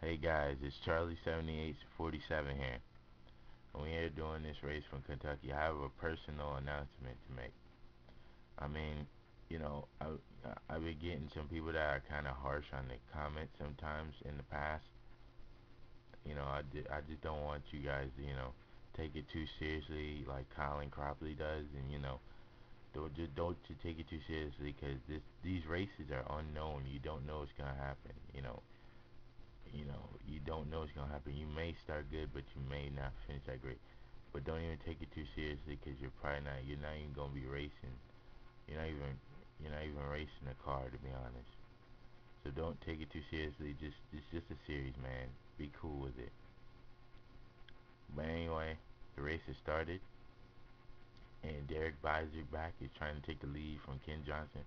Hey guys, it's Charlie7847 here. And we're here doing this race from Kentucky. I have a personal announcement to make. I mean, you know, I've been getting some people that are kind of harsh on the comments sometimes in the past. I just don't want you guys to, take it too seriously like Colin Cropley does. And, don't you take it too seriously because these races are unknown. You don't know what's going to happen, you don't know what's gonna happen. You may start good, but you may not finish that great. But don't even take it too seriously, because you're not even gonna be racing. You're not even, you're not even racing a car, to be honest. So don't take it too seriously. It's just a series, man. Be cool with it. But anyway, the race has started, and Derek back is trying to take the lead from Ken Johnson,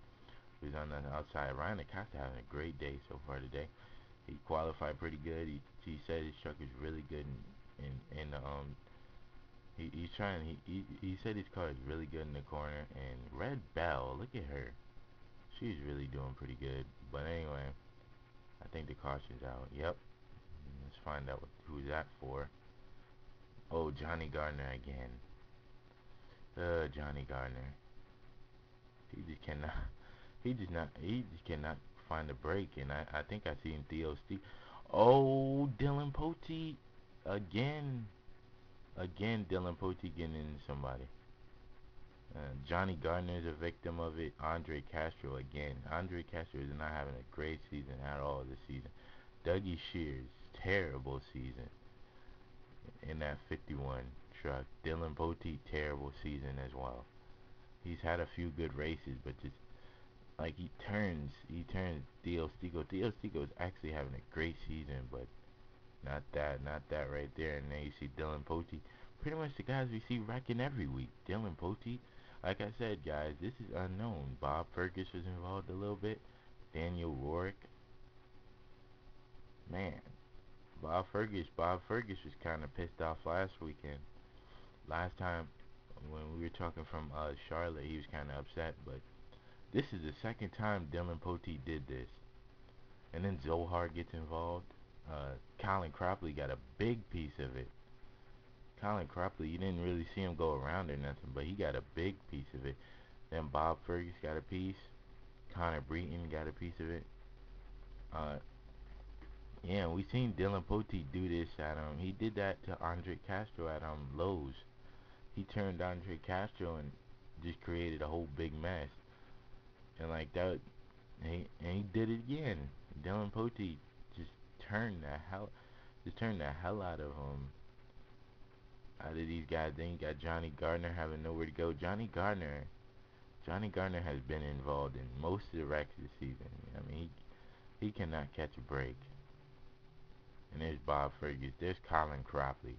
who's on the outside. Ryan Acosta having a great day so far today. He qualified pretty good. He said his truck is really good, and he said his car is really good in the corner. And Red Bell, look at her, she's really doing pretty good. But anyway, I think the caution's out. Yep. Let's find out who's that for. Oh, Johnny Gardner again. Johnny Gardner. He just cannot. He just cannot find a break. And I think I seen Theo Steve. Oh, Dylan Poteet again. Again, Dylan Poteet getting into somebody. Johnny Gardner is a victim of it. Andre Castro again. Andre Castro is not having a great season at all this season. Dougie Shears, terrible season in that 51 truck. Dylan Poteet, terrible season as well. He's had a few good races, but just like he turns Theo Stigo. Theo Stigo is actually having a great season, but not that right there. And then you see Dylan Poteet, pretty much the guys we see wrecking every week. Dylan Poteet, like I said, guys, this is unknown. Bob Fergus was involved a little bit. Daniel Rourke, man, Bob Fergus was kind of pissed off last weekend. Last time when we were talking from Charlotte, he was kind of upset, but this is the second time Dylan Poteet did this. And then Zohar gets involved. Colin Cropley got a big piece of it. Colin Cropley, you didn't really see him go around or nothing, but he got a big piece of it. Then Bob Fergus got a piece. Connor Breton got a piece of it. Uh, yeah, we seen Dylan Poteet do this at he did that to Andre Castro at Lowe's. He turned Andre Castro and just created a whole big mess. And like that, he did it again. Dylan Poteet just turned the hell, turned the hell out of these guys. Then you got Johnny Gardner having nowhere to go. Johnny Gardner has been involved in most of the wrecks this season. I mean, he cannot catch a break. And there's Bob Fergus. There's Colin Cropley.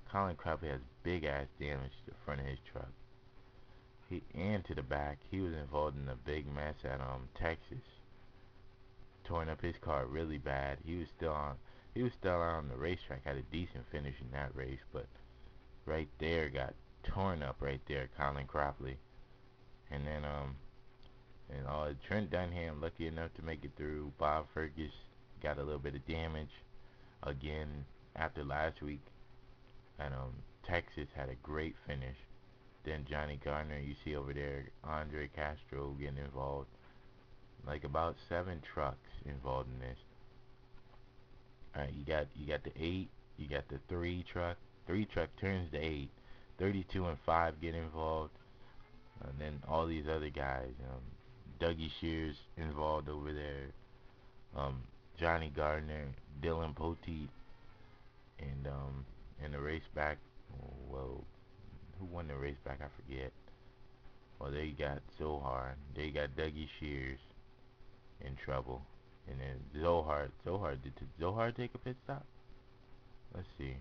Colin Cropley has big ass damage to the front of his truck. And to the back. He was involved in a big mess at Texas, torn up his car really bad. He was still on the racetrack. Had a decent finish in that race, but right there got torn up right there. Colin Cropley, and then Trent Dunham lucky enough to make it through. Bob Fergus got a little bit of damage again after last week, and Texas had a great finish. Then Johnny Gardner, you see over there, Andre Castro getting involved. Like about 7 trucks involved in this. Alright, you got the 8, you got the 3 truck. 3 truck turns to 8. 32 and 5 get involved. And then all these other guys, Dougie Shears involved over there. Um, Johnny Gardner, Dylan Poteet, and the race back. Whoa, who won the race back? I forget. Well, there you got Zohar. There you got Dougie Shears in trouble. And then did Zohar take a pit stop? Let's see.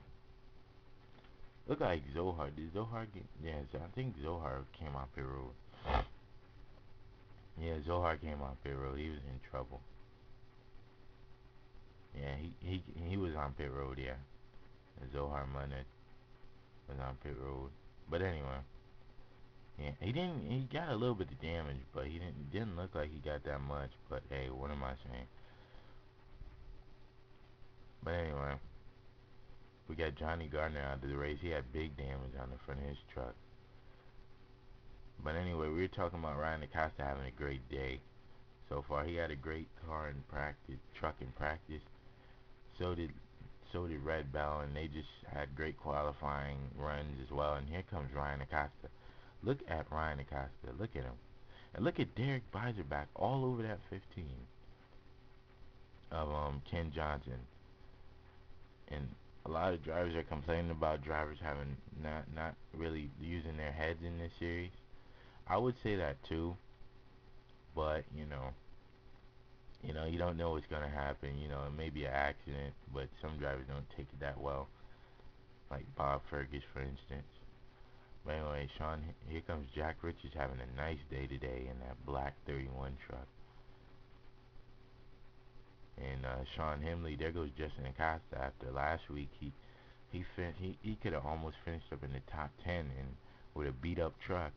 Look like Zohar. Did Zohar get? Yeah, I think Zohar came off pit road. Yeah, Zohar came off pit road. He was in trouble. Yeah, he was on pit road. Yeah, Zohar Munnet was on pit road. But anyway, yeah, he didn't. He got a little bit of damage, but he didn't look like he got that much. But hey, what am I saying? But anyway, we got Johnny Gardner out of the race. He had big damage on the front of his truck. But anyway, we were talking about Ryan Acosta having a great day so far. He had a great car in practice, truck in practice. So did Red Bell, and they just had great qualifying runs as well. And here comes Ryan Acosta. Look at Ryan Acosta. Look at him. And look at Derek Beiserback all over that 15 of Ken Johnson. And a lot of drivers are complaining about drivers having not really using their heads in this series. I would say that too, but you don't know what's gonna happen. It may be an accident, but some drivers don't take it that well, like Bob Fergus, for instance. But anyway, Sean, here comes Jack Richards having a nice day today in that black 31 truck. And Sean Hemley, there goes Justin Acosta. After last week, he could have almost finished up in the top 10 and with a beat up truck.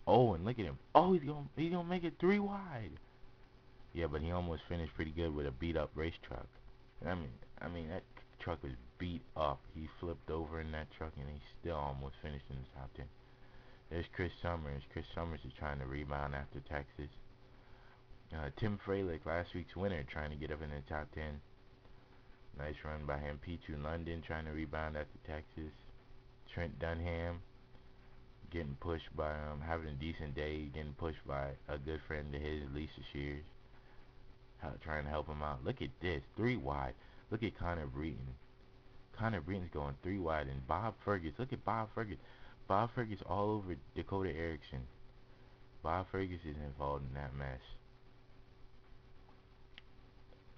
Oh, and look at him. Oh, he's gonna make it 3 wide. Yeah, but he almost finished pretty good with a beat up race truck. I mean that truck was beat up. He flipped over in that truck and he still almost finished in the top 10. There's Chris Summers. Chris Summers is trying to rebound after Texas. Tim Freilich, last week's winner, trying to get up in the top 10. Nice run by him. Pichu London trying to rebound after Texas. Trent Dunham getting pushed by having a decent day, getting pushed by a good friend of his, Lisa Shears, trying to help him out. Look at this, 3 wide. Look at Connor Breton. Connor Breton's going 3 wide, and Bob Fergus. Look at Bob Fergus. Bob Fergus all over Dakota Erickson. Bob Fergus is involved in that mess.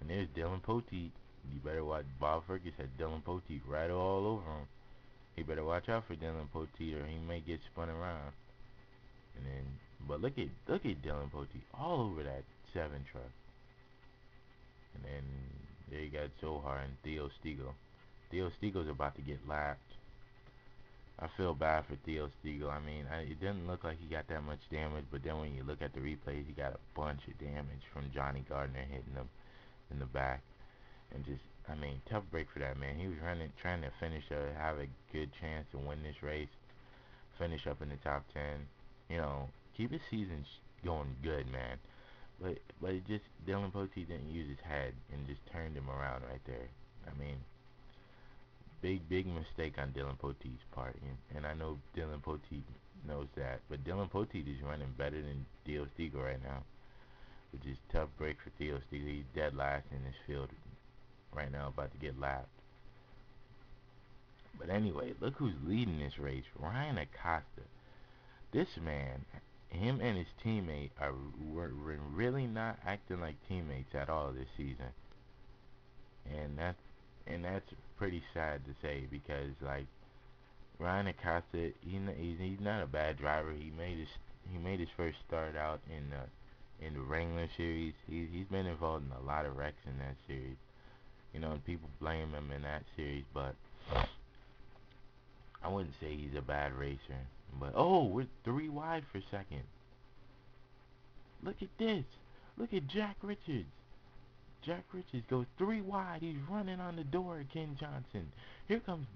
And there's Dylan Poteet. You better watch. Bob Fergus had Dylan Poteet right all over him. He better watch out for Dylan Poteet, or he may get spun around. And then, but look at Dylan Poteet all over that 7 truck. And then there you got Zohar and Theo Stiegel. Theo Stiegel's about to get lapped. I feel bad for Theo Stiegel. I mean, it didn't look like he got that much damage, but then when you look at the replays, he got a bunch of damage from Johnny Gardner hitting him in the back. And just, I mean, tough break for that man. He was trying to finish, have a good chance to win this race, finish up in the top 10. Keep his season going good, man. But it just, Dylan Poteet didn't use his head and just turned him around right there. I mean, big mistake on Dylan Poteet's part, and I know Dylan Poteet knows that. But Dylan Poteet is running better than Theo Stiegel right now, which is tough break for Theo Stiegel. He's dead last in this field right now, about to get lapped. But anyway, look who's leading this race, Ryan Acosta. This man, him and his teammate were really not acting like teammates at all this season, and that's pretty sad to say because like Ryan Acosta, he's not a bad driver. He made his first start out in the Wrangler series. He's been involved in a lot of wrecks in that series. And people blame him in that series, but I wouldn't say he's a bad racer. But oh, we're 3 wide for second. Look at this. Look at Jack Richards. Jack Richards goes 3 wide. He's running on the door of Ken Johnson. Here comes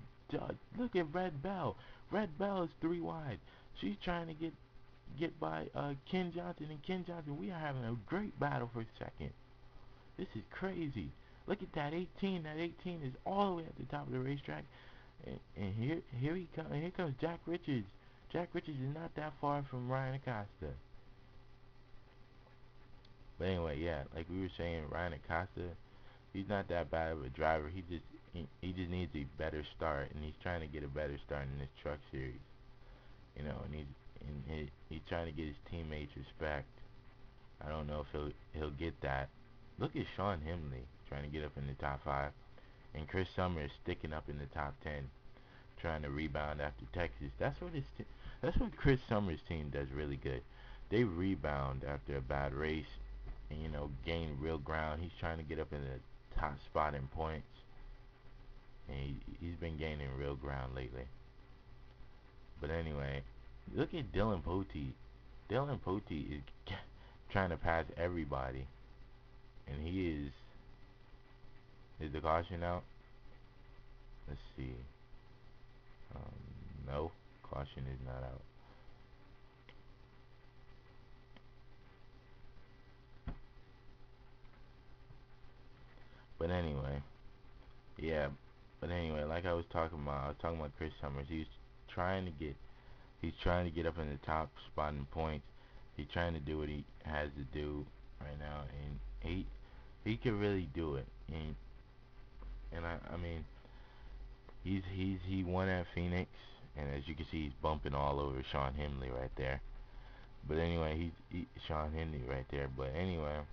look at Red Bell. Red Bell is 3 wide. She's trying to get by Ken Johnson, and Ken Johnson. We are having a great battle for second. This is crazy. Look at that 18. That 18 is all the way at the top of the racetrack. And here he comes. Here comes Jack Richards. Jack Richards is not that far from Ryan Acosta. But anyway, yeah, like we were saying, Ryan Acosta, he's not that bad of a driver. He just needs a better start, and he's trying to get a better start in this truck series. And he's trying to get his teammates respect. I don't know if he'll get that. Look at Sean Hemley trying to get up in the top 5, and Chris Summers sticking up in the top 10, trying to rebound after Texas. That's what Chris Summers' team does really good. They rebound after a bad race and gain real ground. He's trying to get up in the top spot in points, and he's been gaining real ground lately. But anyway, look at Dylan Poteet. Dylan Poteet is trying to pass everybody, and Is the caution out? Let's see. No, caution is not out. But anyway, yeah. But anyway, like I was talking about Chris Summers. Trying to get, he's trying to get up in the top spot in points. He's trying to do what he has to do right now, and he can really do it. And I mean, he won at Phoenix, and as you can see, he's bumping all over Sean Henley right there. But anyway, Sean Henley right there. But anyway,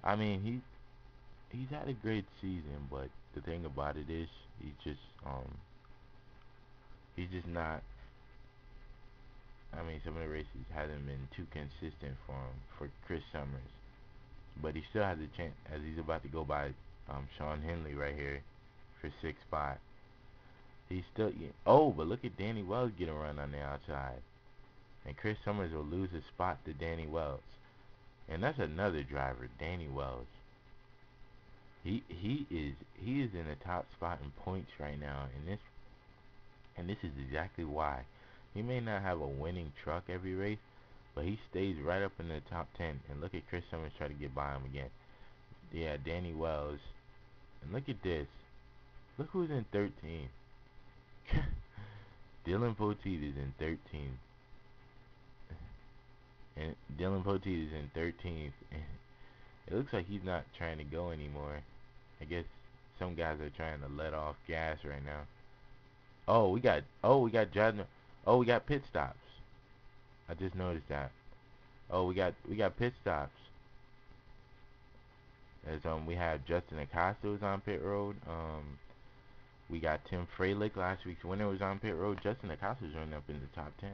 I mean, he's had a great season, but the thing about it is, he's just he's just not. I mean, some of the races haven't been too consistent for him, for Chris Summers. But he still has a chance, as he's about to go by Sean Henley right here for 6 spot. He's still, oh, but look at Danny Wells get a run on the outside. And Chris Summers will lose a spot to Danny Wells. And that's another driver, Danny Wells. He is in the top spot in points right now, and this is exactly why. He may not have a winning truck every race, but he stays right up in the top 10. And look at Chris Summers try to get by him again. Yeah, Danny Wells. And look at this. Look who's in 13th. Dylan Poteet is in 13th. And Dylan Poteet is in 13th. It looks like he's not trying to go anymore. I guess some guys are trying to let off gas right now. We got Judgment. Oh, we got pit stops. I just noticed that. Oh, we got pit stops. As we have Justin Acosta was on pit road. We got Tim Freilich, last week's winner, was on pit road. Justin Acosta's running up in the top 10.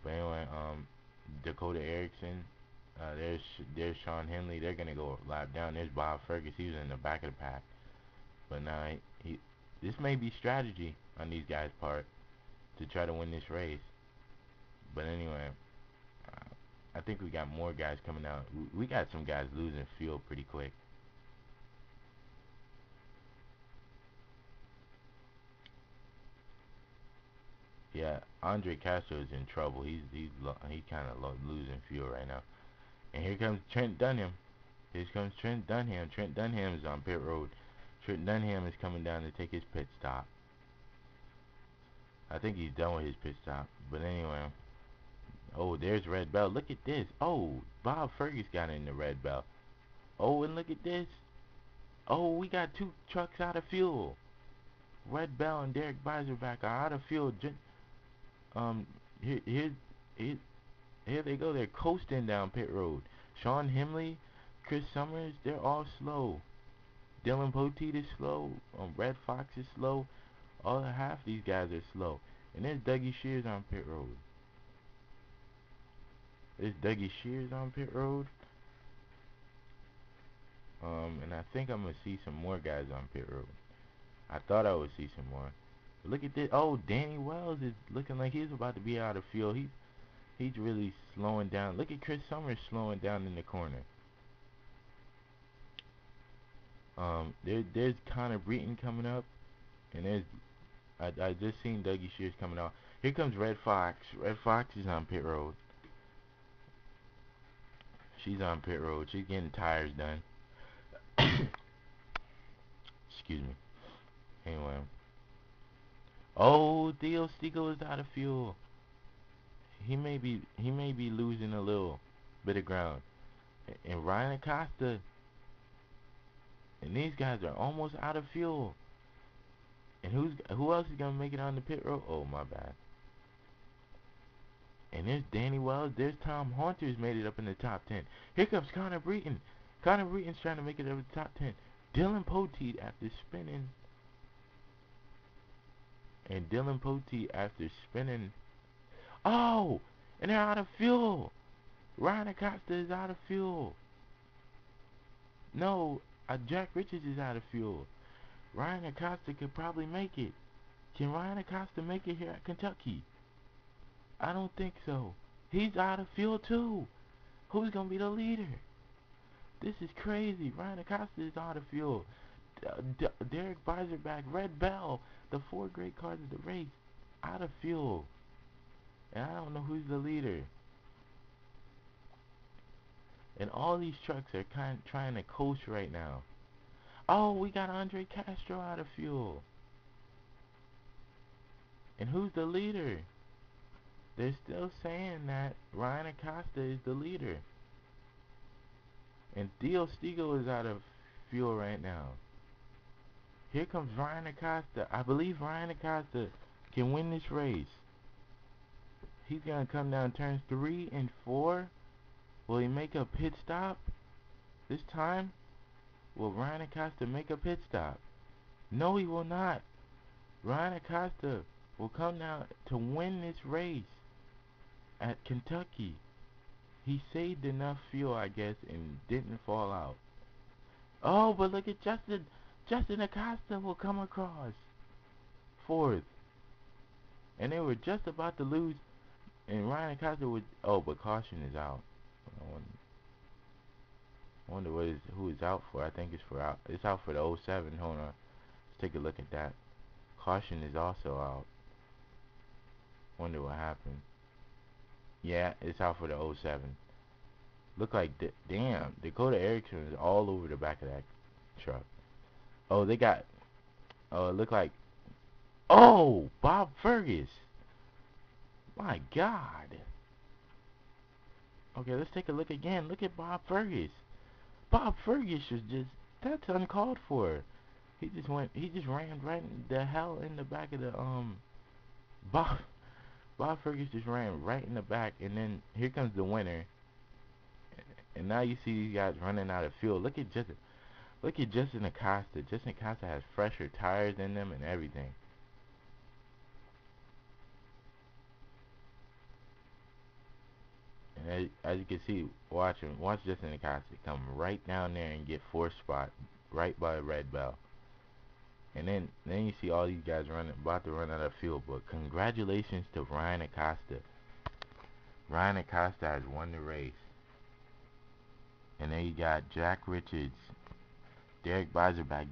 But anyway, Dakota Erickson. There's Sean Henley. They're gonna go a lap down. There's Bob Fergus. He was in the back of the pack. But now this may be strategy on these guys' part to try to win this race. But anyway, I think we got more guys coming out. We got some guys losing fuel pretty quick. Yeah, Andre Castro is in trouble. He's kind of losing fuel right now. And here comes Trent Dunham. Here comes Trent Dunham. Trent Dunham is on pit road. Trent Dunham is coming down to take his pit stop. I think he's done with his pit stop. But anyway. Oh, there's Red Bell. Look at this. Oh, Bob Fergus got in the Red Bell. Oh, and look at this. Oh, we got two trucks out of fuel. Red Bell and Derek Beiserback are out of fuel. Um, here, here, here, here they go. They're coasting down pit road. Sean Henley, Chris Summers, they're all slow. Dylan Poteet is slow. Red Fox is slow. All half these guys are slow. And there's Dougie Shears on pit road. There's Dougie Shears on pit road. And I think I'm gonna see some more guys on pit road. I thought I would see some more. But look at this. Oh, Danny Wells is looking like he's about to be out of fuel. He's really slowing down. Look at Chris Summers slowing down in the corner. There's Connor Breton coming up, and I just seen Dougie Shears coming out. Here comes Red Fox. Red Fox is on pit road. She's on pit road. She's getting tires done. Excuse me. Anyway. Oh, Theo Stiegel is out of fuel. He may be losing a little bit of ground. And Ryan Acosta and these guys are almost out of fuel. And who else is gonna make it on the pit road? Oh, my bad. And there's Danny Wells. There's Tom Haunter's made it up in the top 10. Here comes Connor Breton. Connor Breton's trying to make it up in the top 10. Dylan Poteet after spinning. And Dylan Poteet after spinning. Oh! And they're out of fuel. Ryan Acosta is out of fuel. No, Jack Richards is out of fuel. Ryan Acosta could probably make it. Can Ryan Acosta make it here at Kentucky? I don't think so. He's out of fuel too. Who's going to be the leader? This is crazy. Ryan Acosta is out of fuel. Derek Beiserback, Red Bell, the four great cars of the race, out of fuel. And I don't know who's the leader. And all these trucks are trying to coast right now. Oh, we got Andre Castro out of fuel. And who's the leader? They're still saying that Ryan Acosta is the leader. And Theo Stigo is out of fuel right now. Here comes Ryan Acosta. I believe Ryan Acosta can win this race. He's going to come down turns 3 and 4. Will he make a pit stop this time? Will Ryan Acosta make a pit stop? No, he will not. Ryan Acosta will come down to win this race at Kentucky. He saved enough fuel, I guess, and didn't fall out. Oh, but look at Justin. Justin Acosta will come across 4th. And they were just about to lose. And Ryan Acosta would... Oh, but caution is out. I wonder who it's out for. I think it's out for the '07. Hold on. Let's take a look at that. Caution is also out. Wonder what happened. Yeah, it's out for the '07. Look like, damn, Dakota Erickson is all over the back of that truck. Oh, they got, it looked like, oh, Bob Fergus. My God. Okay, let's take a look again. Look at Bob Fergus. Bob Fergus was just, that's uncalled for. He just ran right the hell in the back of the, Bob Fergus just ran right in the back, and then here comes the winner. And now you see these guys running out of fuel. Look at Justin Acosta. Justin Acosta has fresher tires in them and everything. And as you can see, watch Justin Acosta come right down there and get 4th spot right by Red Bell. And then you see all these guys about to run out of fuel. But congratulations to Ryan Acosta. Ryan Acosta has won the race. And then you got Jack Richards, Derek Beiserback.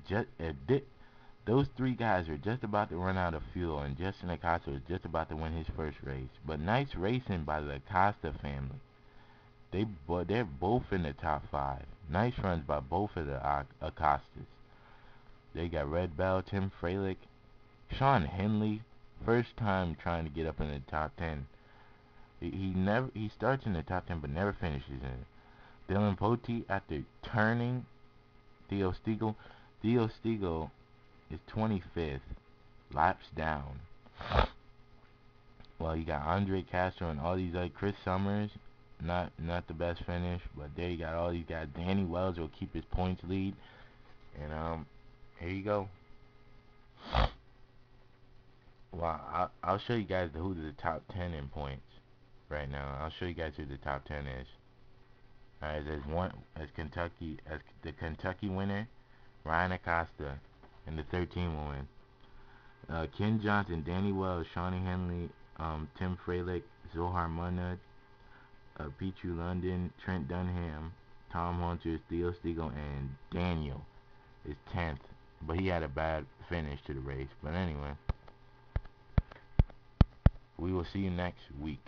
Those 3 guys are just about to run out of fuel, and Justin Acosta is just about to win his first race. But nice racing by the Acosta family. They're both in the top 5. Nice runs by both of the Acostas. They got Red Bell, Tim Freilich, Sean Henley, first time trying to get up in the top 10. He starts in the top 10 but never finishes in it. Dylan Pote after turning Theo Stigo. Theo Stigo is 25th, laps down. Well, you got Andre Castro and all these other Chris Summers, not the best finish, but there you got all these guys. Danny Wells will keep his points lead, and here you go. Well, I'll show you guys who the top 10 in points right now. I'll show you guys who the top 10 is. Alright, as the Kentucky winner, Ryan Acosta, and the 13 will win. Ken Johnson, Danny Wells, Shawnee Henley, Tim Freilich, Zohar Munna, Pichu London, Trent Dunham, Tom Hunter, Theo Stigo, and Daniel is 10th. But he had a bad finish to the race. But anyway, we will see you next week.